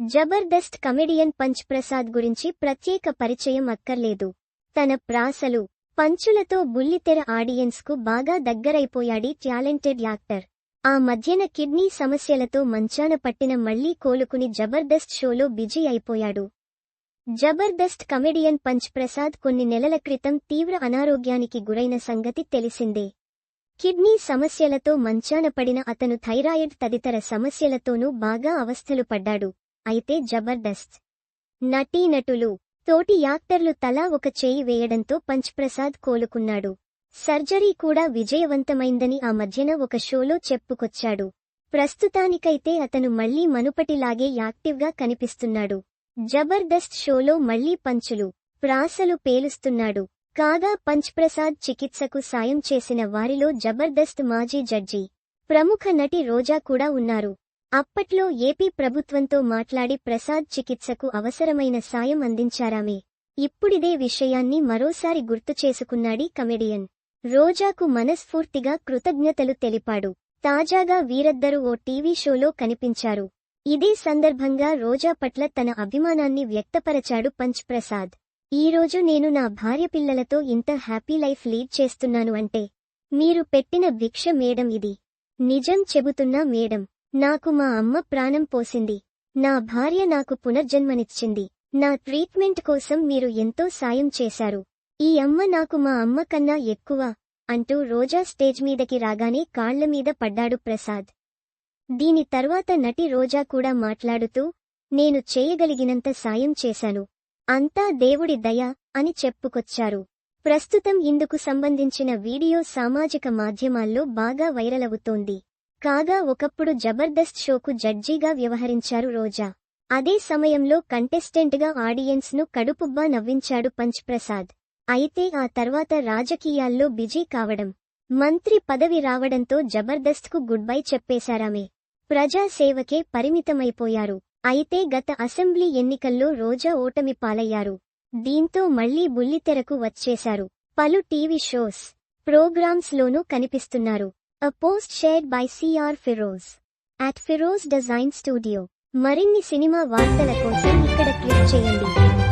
Jabardasth comedian punch Prasad గురించి ప్రత్యేక పరిచయం అక్కర్లేదు. తన ప్రాసలు, పంచులతో బుల్లితెర ఆడియన్స్ కు బాగా దగ్గరైపోయాడీ టాలెంటెడ్ యాక్టర్. ఆ మధ్యన కిడ్నీ సమస్యలతో మంచాన పట్టిన మళ్లీ కోలుకుని జబర్దస్త్ షోలో బిజీ అయిపోయాడు. జబర్దస్త్ కమెడియన్ పంచ్ ప్రసాద్ కొన్ని నెలల క్రితం తీవ్ర అనారోగ్యానికి గురైన సంగతి తెలిసిందే. కిడ్నీ సమస్యలతో మంచాన పడిన అతను థైరాయిడ్ తదితర సమస్యలతోనూ బాగా అవస్థలు పడ్డాడు. అయితే జబర్దస్త్ నటీనటులు, తోటి యాక్టర్లు తలా ఒక చేయి వేయడంతో పంచ్ ప్రసాద్ కోలుకున్నాడు. సర్జరీ కూడా విజయవంతమైందని ఆ మధ్యన ఒక షోలో చెప్పుకొచ్చాడు. ప్రస్తుతానికైతే అతను మళ్లీ మనుపటిలాగే యాక్టివ్గా కనిపిస్తున్నాడు. జబర్దస్త్ షోలో మళ్లీ పంచులు, ప్రాసలు పేలుస్తున్నాడు. కాగా పంచ్ ప్రసాద్ చికిత్సకు సాయం చేసిన వారిలో జబర్దస్త్ మాజీ జడ్జి, ప్రముఖ నటి రోజా కూడా ఉన్నారు. అప్పట్లో ఏపీ ప్రభుత్వంతో మాట్లాడి ప్రసాద్ చికిత్సకు అవసరమైన సాయం అందించారామే. ఇప్పుడిదే విషయాన్ని మరోసారి గుర్తు చేసుకున్నాడీ కమెడియన్. రోజాకు మనస్ఫూర్తిగా కృతజ్ఞతలు తెలిపాడు. తాజాగా వీరిద్దరూ ఓ టీవీ షోలో కనిపించారు. ఇదే సందర్భంగా రోజా పట్ల తన అభిమానాన్ని వ్యక్తపరచాడు పంచ్ ప్రసాద్. ఈరోజు నేను నా భార్య పిల్లలతో ఇంత హ్యాపీ లైఫ్ లీడ్ చేస్తున్నాను అంటే మీరు పెట్టిన భిక్ష మేడం ఇది. నిజం చెబుతున్నా మేడం, నాకు మా అమ్మ ప్రాణం పోసింది. నా భార్య నాకు పునర్జన్మనిచ్చింది. నా ట్రీట్మెంట్ కోసం మీరు ఎంతో సాయం చేశారు. ఈ అమ్మ నాకు మా అమ్మ కన్నా ఎక్కువ అంటూ రోజా స్టేజ్ మీదకి రాగానే కాళ్లమీద పడ్డాడు ప్రసాద్. దీని తర్వాత నటి రోజా కూడా మాట్లాడుతూ, నేను చేయగలిగినంత సాయం చేశాను. అంతా దేవుడి దయ అని చెప్పుకొచ్చారు. ప్రస్తుతం ఇందుకు సంబంధించిన వీడియో సామాజిక మాధ్యమాల్లో బాగా వైరల్ అవుతోంది. కాగా ఒకప్పుడు జబర్దస్త్ షోకు జడ్జిగా వ్యవహరించారు రోజా. అదే సమయంలో కంటెస్టెంట్గా ఆడియన్స్ ను కడుపుబ్బా నవ్వించాడు పంచ్ ప్రసాద్. అయితే ఆ తర్వాత రాజకీయాల్లో బిజీ కావడం, మంత్రి పదవి రావడంతో జబర్దస్త్ కు గుడ్ బై చెప్పేశారామే. ప్రజాసేవకే పరిమితమైపోయారు. అయితే గత అసెంబ్లీ ఎన్నికల్లో రోజా ఓటమి పాలయ్యారు. దీంతో మళ్లీ బుల్లితెరకు వచ్చేశారు. పలు టీవీ షోస్, ప్రోగ్రామ్స్ లోనూ కనిపిస్తున్నారు. A post shared by CR Feroz at Feroz Design Studio. మరిన్ని సినిమా వార్తల కోసం ఇక్కడ క్లిక్ చేయండి.